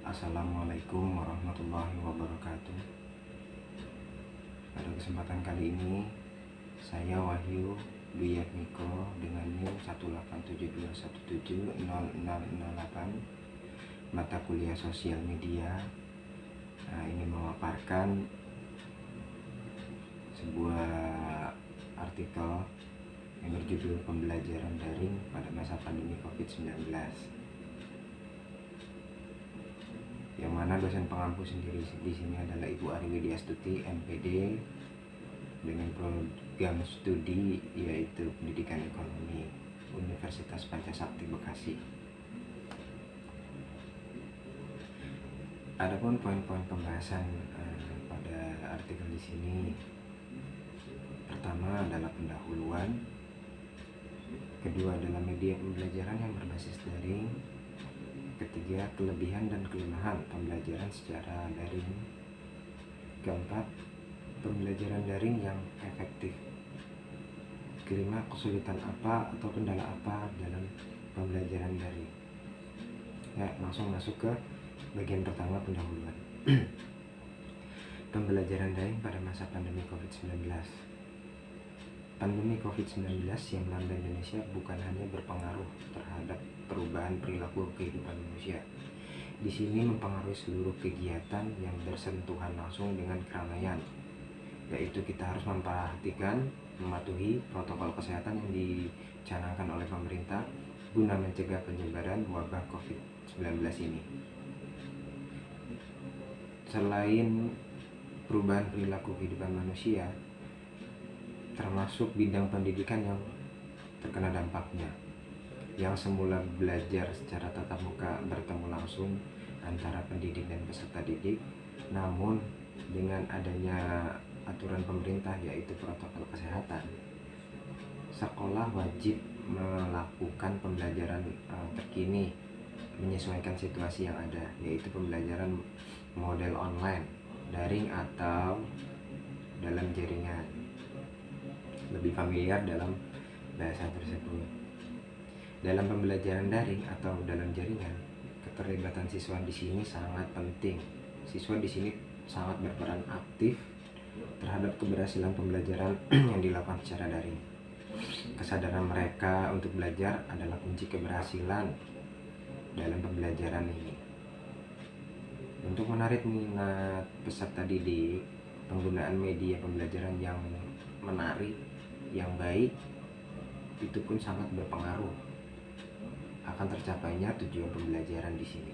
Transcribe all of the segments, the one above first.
Assalamualaikum warahmatullahi wabarakatuh. Pada kesempatan kali ini, saya Wahyu Dwi Yatmiko dengan NIM 18721700008 mata kuliah sosial media. Ini memaparkan sebuah artikel yang berjudul Pembelajaran Daring pada Masa Pandemi COVID-19, yang mana dosen pengampu sendiri di sini adalah Ibu Ari Widyastuti, MPD, dengan program studi yaitu Pendidikan Ekonomi, Universitas Pancasakti Bekasi. Adapun poin-poin pembahasan pada artikel di sini, pertama adalah pendahuluan, kedua adalah media pembelajaran yang berbasis daring, ketiga kelebihan dan kelemahan pembelajaran secara daring, keempat pembelajaran daring yang efektif, kelima kesulitan apa atau kendala apa dalam pembelajaran daring. Langsung masuk ke bagian pertama, pendahuluan. Pembelajaran daring pada masa pandemi COVID-19. Pandemi COVID-19 yang melanda Indonesia bukan hanya berpengaruh terhadap perubahan perilaku kehidupan manusia. Di sini mempengaruhi seluruh kegiatan yang bersentuhan langsung dengan keramaian, yaitu kita harus mematuhi protokol kesehatan yang dicanangkan oleh pemerintah guna mencegah penyebaran wabah COVID-19 ini. Selain perubahan perilaku kehidupan manusia, termasuk bidang pendidikan yang terkena dampaknya, yang semula belajar secara tatap muka bertemu langsung antara pendidik dan peserta didik, namun dengan adanya aturan pemerintah yaitu protokol kesehatan, sekolah wajib melakukan pembelajaran terkini menyesuaikan situasi yang ada, yaitu pembelajaran model online, daring atau dalam jaringan. Lebih familiar dalam bahasa tersebut. Dalam pembelajaran daring atau dalam jaringan, keterlibatan siswa di sini sangat penting. Siswa di sini sangat berperan aktif terhadap keberhasilan pembelajaran yang dilakukan secara daring. Kesadaran mereka untuk belajar adalah kunci keberhasilan dalam pembelajaran ini. Untuk menarik minat peserta didik, penggunaan media pembelajaran yang menarik, yang baik, itu pun sangat berpengaruh akan tercapainya tujuan pembelajaran di sini.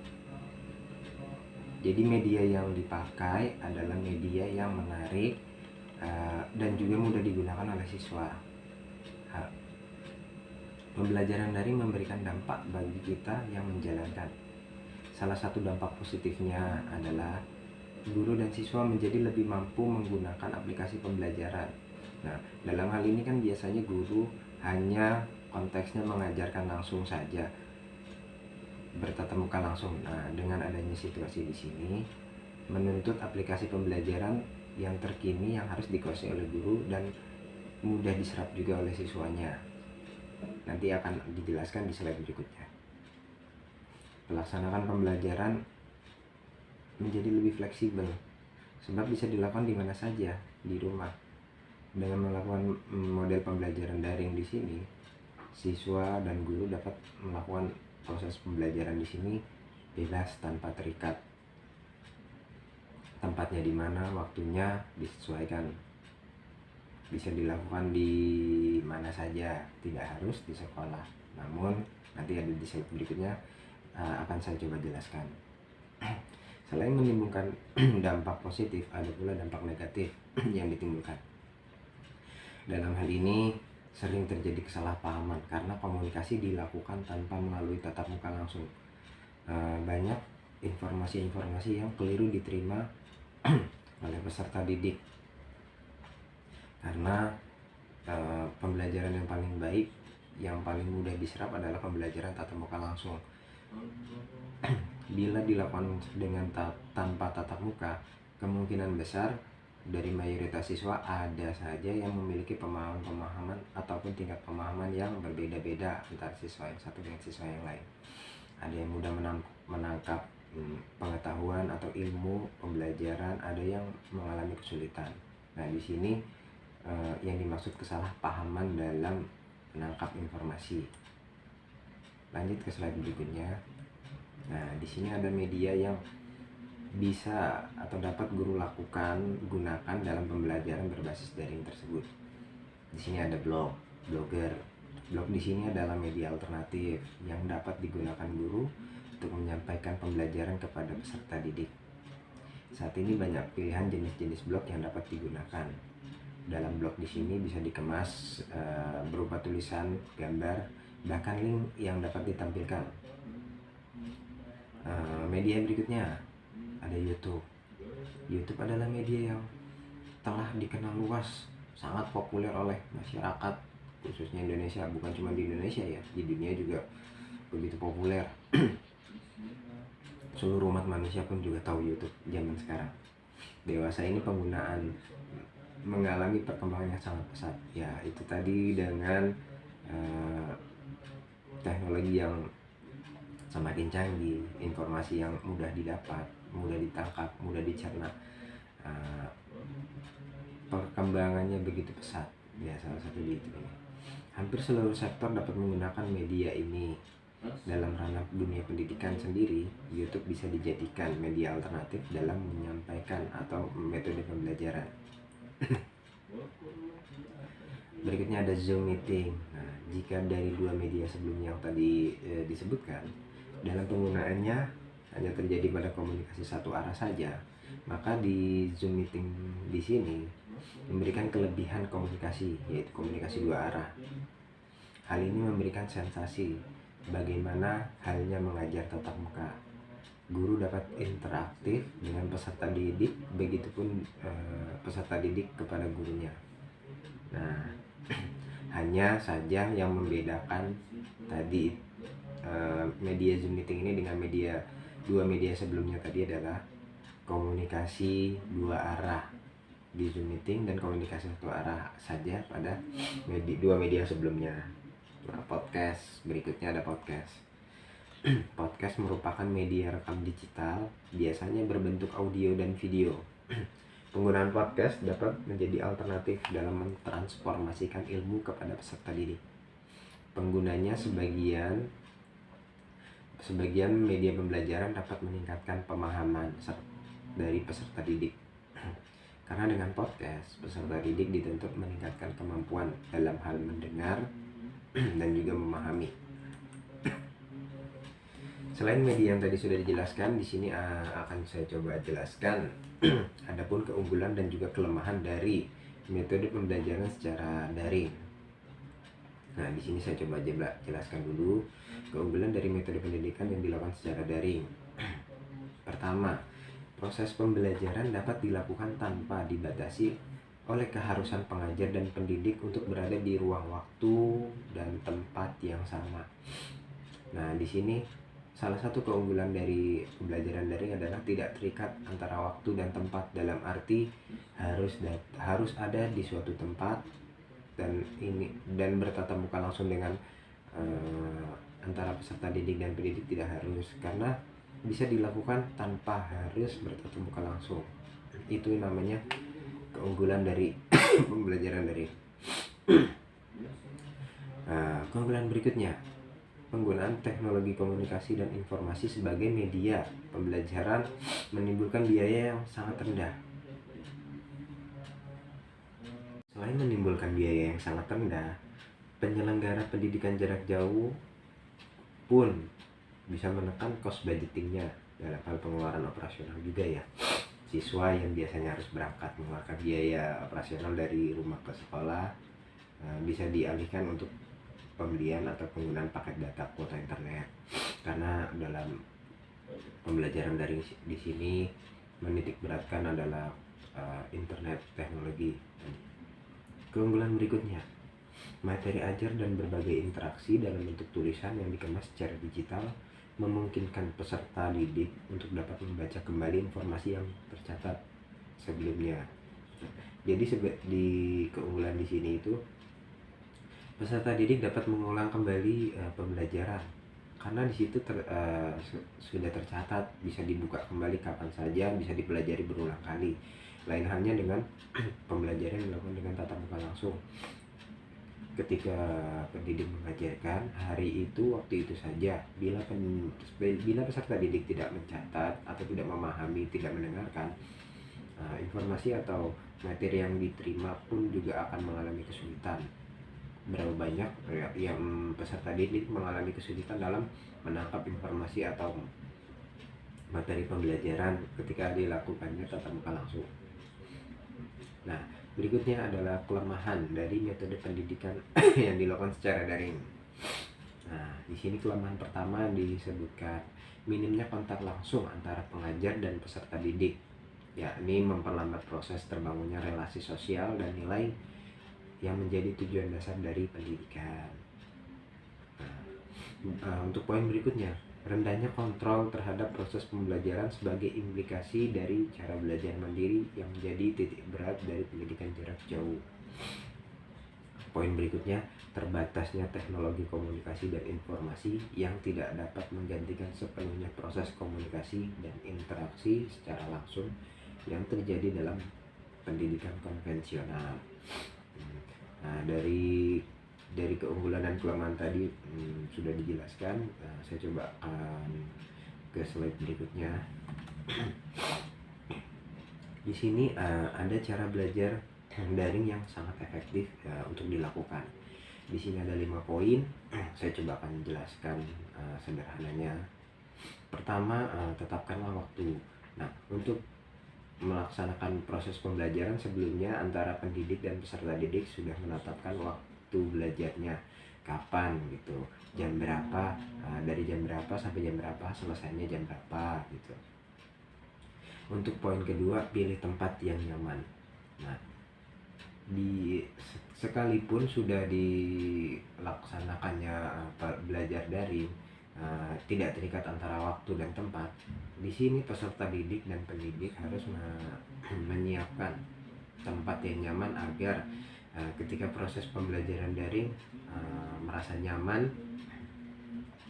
Jadi media yang dipakai adalah media yang menarik dan juga mudah digunakan oleh siswa. Pembelajaran daring memberikan dampak bagi kita yang menjalankan. Salah satu dampak positifnya adalah guru dan siswa menjadi lebih mampu menggunakan aplikasi pembelajaran. Nah, dalam hal ini kan biasanya guru hanya konteksnya mengajarkan langsung saja, bertatap muka langsung. Nah, dengan adanya situasi di sini, menuntut aplikasi pembelajaran yang terkini yang harus dikuasai oleh guru dan mudah diserap juga oleh siswanya. Nanti akan dijelaskan di slide berikutnya. Pelaksanaan pembelajaran menjadi lebih fleksibel, sebab bisa dilakukan di mana saja di rumah. Dengan melakukan model pembelajaran daring di sini, siswa dan guru dapat melakukan proses pembelajaran di sini bebas tanpa terikat. Tempatnya di mana, waktunya disesuaikan. Bisa dilakukan di mana saja, tidak harus di sekolah. Namun nanti ada di slide berikutnya akan saya coba jelaskan. Selain menimbulkan dampak positif, ada pula dampak negatif yang ditimbulkan. Dalam hal ini sering terjadi kesalahpahaman karena komunikasi dilakukan tanpa melalui tatap muka langsung. Banyak informasi-informasi yang keliru diterima oleh peserta didik, karena pembelajaran yang paling baik, yang paling mudah diserap adalah pembelajaran tatap muka langsung. Bila dilakukan dengan tanpa tatap muka, kemungkinan besar dari mayoritas siswa ada saja yang memiliki pemahaman ataupun tingkat pemahaman yang berbeda-beda antara siswa yang satu dengan siswa yang lain. Ada yang mudah menangkap pengetahuan atau ilmu pembelajaran, ada yang mengalami kesulitan. Nah, di sini yang dimaksud kesalahpahaman dalam menangkap informasi. Lanjut ke slide berikutnya. Nah, di sini ada media yang bisa atau dapat guru gunakan dalam pembelajaran berbasis daring tersebut. Di sini ada blogger. Blog di sini adalah media alternatif yang dapat digunakan guru untuk menyampaikan pembelajaran kepada peserta didik. Saat ini banyak pilihan jenis-jenis blog yang dapat digunakan. Dalam blog di sini bisa dikemas berupa tulisan, gambar, bahkan link yang dapat ditampilkan. Media berikutnya ada YouTube. YouTube adalah media yang telah dikenal luas, sangat populer oleh masyarakat, khususnya Indonesia. Bukan cuma di Indonesia ya, di dunia juga begitu populer. Seluruh umat manusia pun juga tahu YouTube zaman sekarang. Dewasa ini penggunaan mengalami perkembangan yang sangat pesat. Ya, itu tadi dengan teknologi yang semakin canggih, informasi yang mudah didapat, mudah ditangkap, mudah dicerna. Perkembangannya begitu pesat. Ya, salah satu itu. Hampir seluruh sektor dapat menggunakan media ini. Dalam ranah dunia pendidikan sendiri, YouTube bisa dijadikan media alternatif dalam menyampaikan atau metode pembelajaran. Berikutnya ada Zoom Meeting. Nah, jika dari dua media sebelumnya yang tadi disebutkan, dalam penggunaannya hanya terjadi pada komunikasi satu arah saja, maka di Zoom Meeting di sini memberikan kelebihan komunikasi, yaitu komunikasi dua arah. Hal ini memberikan sensasi bagaimana halnya mengajar tatap muka. Guru dapat interaktif dengan peserta didik, begitupun peserta didik kepada gurunya. Nah, hanya saja yang membedakan tadi media Zoom Meeting ini dengan dua media sebelumnya tadi adalah komunikasi dua arah di Zoom Meeting dan komunikasi satu arah saja pada dua media sebelumnya. Nah, podcast berikutnya ada podcast. Podcast merupakan media rekam digital, biasanya berbentuk audio dan video. Penggunaan podcast dapat menjadi alternatif dalam mentransformasikan ilmu kepada peserta didik. Penggunanya sebagian media pembelajaran dapat meningkatkan pemahaman dari peserta didik. Karena dengan podcast, peserta didik dituntut meningkatkan kemampuan dalam hal mendengar dan juga memahami. Selain media yang tadi sudah dijelaskan, di sini akan saya coba jelaskan adapun keunggulan dan juga kelemahan dari metode pembelajaran secara daring. Nah, di sini saya coba jelaskan dulu keunggulan dari metode pendidikan yang dilakukan secara daring. Pertama, proses pembelajaran dapat dilakukan tanpa dibatasi oleh keharusan pengajar dan pendidik untuk berada di ruang waktu dan tempat yang sama. Nah, di sini salah satu keunggulan dari pembelajaran daring adalah tidak terikat antara waktu dan tempat, dalam arti harus ada di suatu tempat dan bertatap muka langsung dengan antara peserta didik dan pendidik tidak harus, karena bisa dilakukan tanpa harus bertatap muka langsung. Itu namanya keunggulan dari pembelajaran daring. Keunggulan berikutnya, penggunaan teknologi komunikasi dan informasi sebagai media pembelajaran menimbulkan biaya yang sangat rendah. Selain menimbulkan biaya yang sangat rendah, penyelenggara pendidikan jarak jauh pun bisa menekan cost budgetingnya dalam hal pengeluaran operasional juga ya. Siswa yang biasanya harus berangkat mengeluarkan biaya operasional dari rumah ke sekolah bisa dialihkan untuk pembelian atau penggunaan paket data kuota internet, karena dalam pembelajaran daring di sini menitik beratkan adalah internet teknologi. Keunggulan berikutnya, materi ajar dan berbagai interaksi dalam bentuk tulisan yang dikemas secara digital memungkinkan peserta didik untuk dapat membaca kembali informasi yang tercatat sebelumnya. Jadi di keunggulan di sini itu peserta didik dapat mengulang kembali pembelajaran karena di situ sudah tercatat, bisa dibuka kembali kapan saja, bisa dipelajari berulang kali. Lain halnya dengan pembelajaran yang dilakukan dengan tatap muka langsung. Ketika pendidik mengajarkan hari itu waktu itu saja, bila peserta didik tidak mencatat atau tidak memahami, tidak mendengarkan, informasi atau materi yang diterima pun juga akan mengalami kesulitan. Berapa banyak yang peserta didik mengalami kesulitan dalam menangkap informasi atau materi pembelajaran ketika dilakukannya tatap muka langsung. Nah, berikutnya adalah kelemahan dari metode pendidikan yang dilakukan secara daring. Nah, di sini kelemahan pertama disebutkan minimnya kontak langsung antara pengajar dan peserta didik, yakni memperlambat proses terbangunnya relasi sosial dan nilai yang menjadi tujuan dasar dari pendidikan. Untuk poin berikutnya, rendahnya kontrol terhadap proses pembelajaran sebagai implikasi dari cara belajar mandiri yang menjadi titik berat dari pendidikan jarak jauh. Poin berikutnya, terbatasnya teknologi komunikasi dan informasi yang tidak dapat menggantikan sepenuhnya proses komunikasi dan interaksi secara langsung yang terjadi dalam pendidikan konvensional. Nah, dari keunggulan dan kelemahan tadi sudah dijelaskan. Saya coba ke slide berikutnya. Di sini ada cara belajar daring yang sangat efektif untuk dilakukan. Di sini ada 5 poin. Saya coba akan jelaskan sederhananya. Pertama, tetapkanlah waktu. Nah, untuk melaksanakan proses pembelajaran sebelumnya antara pendidik dan peserta didik sudah menetapkan waktu belajarnya kapan gitu, jam berapa, dari jam berapa sampai jam berapa, selesainya jam berapa gitu. Untuk poin kedua, pilih tempat yang nyaman. Nah, sekalipun sudah dilaksanakannya belajar daring, tidak terikat antara waktu dan tempat. Di sini peserta didik dan pendidik harus menyiapkan tempat yang nyaman agar ketika proses pembelajaran daring merasa nyaman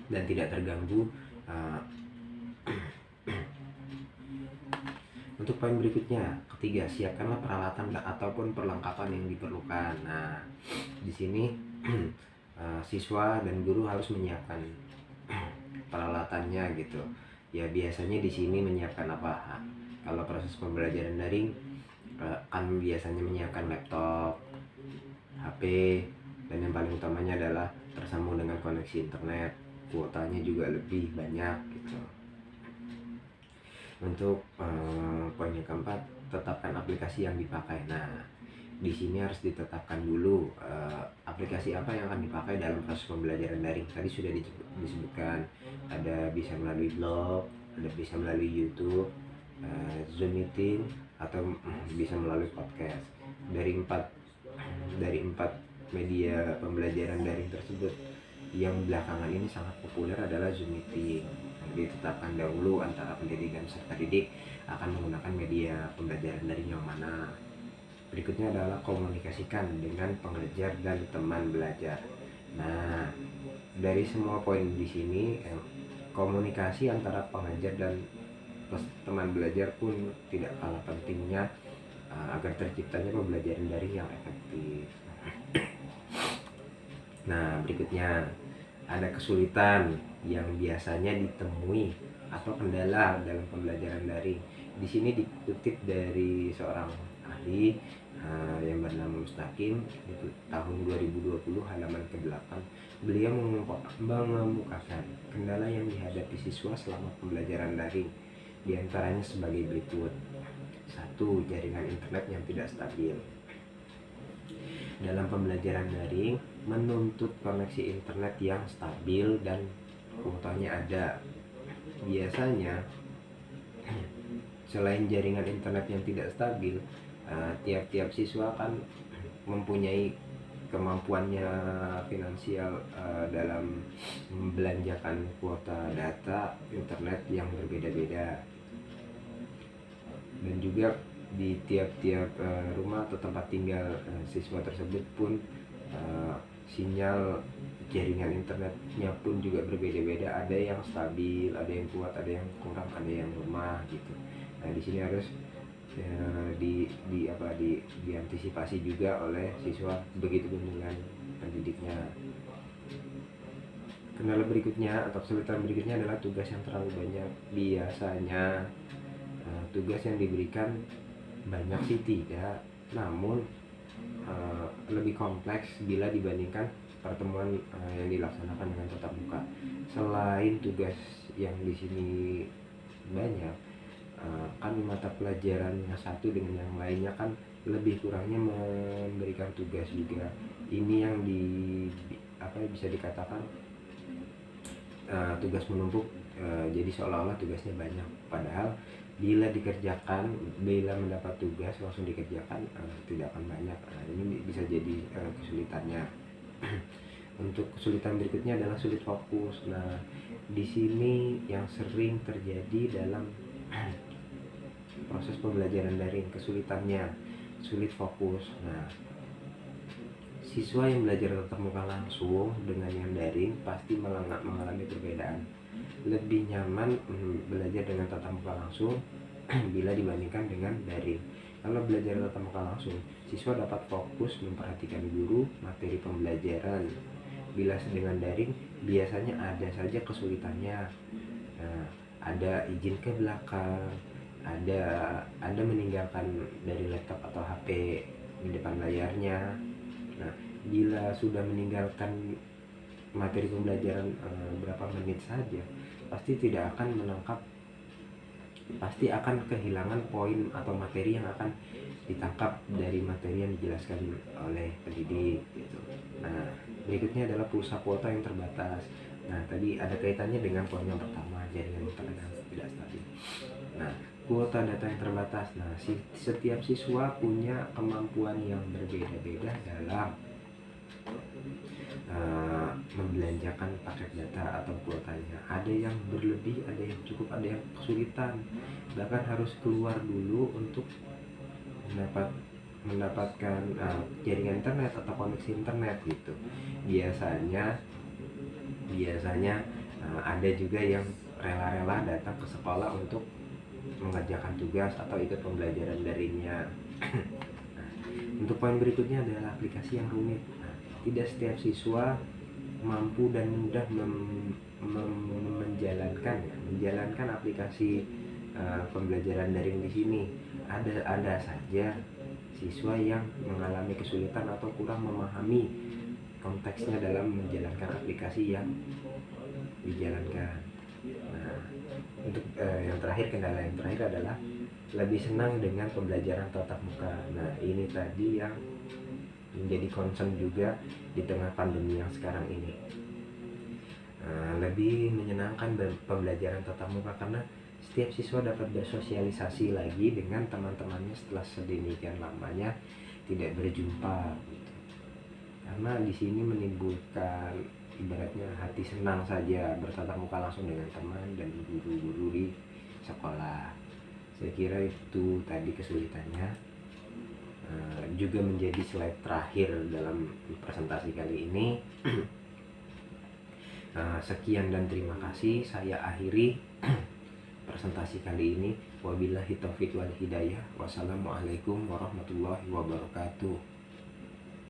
dan tidak terganggu. Untuk poin berikutnya, ketiga, siapkanlah peralatan ataupun perlengkapan yang diperlukan. Nah, di sini siswa dan guru harus menyiapkan peralatannya gitu. Ya, biasanya di sini menyiapkan apa? Kalau proses pembelajaran daring kan biasanya menyiapkan laptop, HP, dan yang paling utamanya adalah tersambung dengan koneksi internet. Kuotanya juga lebih banyak gitu. Untuk poin yang keempat, tetapkan aplikasi yang dipakai. Nah, di sini harus ditetapkan dulu aplikasi apa yang akan dipakai dalam proses pembelajaran daring. Tadi sudah disebutkan, ada bisa melalui blog, ada bisa melalui YouTube, Zoom meeting, atau bisa melalui podcast. Dari empat media pembelajaran daring tersebut, yang belakangan ini sangat populer adalah Zoom meeting. Ditetapkan dahulu antara pendidik dan peserta didik akan menggunakan media pembelajaran daring yang mana. Berikutnya adalah komunikasikan dengan pengajar dan teman belajar. Nah, dari semua poin di sini, komunikasi antara pengajar dan teman belajar pun tidak kalah pentingnya agar terciptanya pembelajaran daring yang efektif. Nah, berikutnya ada kesulitan yang biasanya ditemui atau kendala dalam pembelajaran daring. Di sini dikutip dari seorang ahli yang bernama Mustaqim, itu tahun 2020 halaman ke-8. Beliau mengemukakan kendala yang dihadapi siswa selama pembelajaran daring, di antaranya sebagai berikut. 1. Jaringan internet yang tidak stabil. Dalam pembelajaran daring menuntut koneksi internet yang stabil dan kuotanya ada. Biasanya selain jaringan internet yang tidak stabil, tiap-tiap siswa kan mempunyai kemampuannya finansial dalam membelanjakan kuota data internet yang berbeda-beda. Dan juga di tiap-tiap rumah atau tempat tinggal siswa tersebut pun sinyal jaringan internetnya pun juga berbeda-beda, ada yang stabil, ada yang kuat, ada yang kurang, ada yang lemah gitu. Nah di sini harus diantisipasi juga oleh siswa, begitu pun dengan pendidiknya. Kendala berikutnya atau kesulitan berikutnya adalah tugas yang terlalu banyak. Biasanya tugas yang diberikan banyak sih tidak, namun lebih kompleks bila dibandingkan pertemuan yang dilaksanakan dengan tatap muka. Selain tugas yang di sini banyak, kan mata pelajaran yang satu dengan yang lainnya kan lebih kurangnya memberikan tugas juga. Ini yang bisa dikatakan tugas menumpuk, jadi seolah-olah tugasnya banyak, padahal bila mendapat tugas langsung dikerjakan tidak akan banyak. Ini bisa jadi kesulitannya. Untuk kesulitan berikutnya adalah sulit fokus. Nah di sini yang sering terjadi dalam proses pembelajaran daring, kesulitannya sulit fokus. Nah siswa yang belajar tatap muka langsung dengan yang daring pasti mengalami perbedaan. Lebih nyaman belajar dengan tatap muka langsung bila dibandingkan dengan daring. Kalau belajar tatap muka langsung, siswa dapat fokus memperhatikan guru, materi pembelajaran. Bila dengan daring, biasanya ada saja kesulitannya. Nah, ada izin ke belakang, ada meninggalkan dari laptop atau HP di depan layarnya. Nah, bila sudah meninggalkan materi pembelajaran berapa menit saja, pasti akan kehilangan poin atau materi yang akan ditangkap dari materi yang dijelaskan oleh pendidik gitu. Nah berikutnya adalah pulsa kuota yang terbatas. Nah tadi ada kaitannya dengan poin yang pertama, jaringan internet yang tidak stabil. Nah kuota data yang terbatas. Nah setiap siswa punya kemampuan yang berbeda-beda dalam membelanjakan paket data atau kuotanya. Ada yang berlebih, ada yang cukup, ada yang kesulitan, bahkan harus keluar dulu untuk mendapatkan jaringan internet atau koneksi internet gitu. Biasanya ada juga yang rela-rela datang ke sekolah untuk mengerjakan tugas atau ikut pembelajaran daringnya. Nah, untuk poin berikutnya adalah aplikasi yang rumit. Nah, tidak setiap siswa mampu dan mudah menjalankan aplikasi pembelajaran daring di sini. Ada saja siswa yang mengalami kesulitan atau kurang memahami konteksnya dalam menjalankan aplikasi yang dijalankan. Nah, untuk kendala yang terakhir adalah lebih senang dengan pembelajaran tatap muka. Nah, ini tadi yang menjadi concern juga di tengah pandemi yang sekarang ini. Lebih menyenangkan pembelajaran tatap muka karena setiap siswa dapat bersosialisasi lagi dengan teman-temannya setelah sedemikian lamanya tidak berjumpa gitu. Karena di sini menimbulkan ibaratnya hati senang saja bertatap muka langsung dengan teman dan guru-guru di sekolah. Saya kira itu tadi kesulitannya. Juga menjadi slide terakhir dalam presentasi kali ini. Sekian dan terima kasih. Saya akhiri presentasi kali ini. Wabillahi taufiq wal hidayah. Wassalamualaikum warahmatullahi wabarakatuh.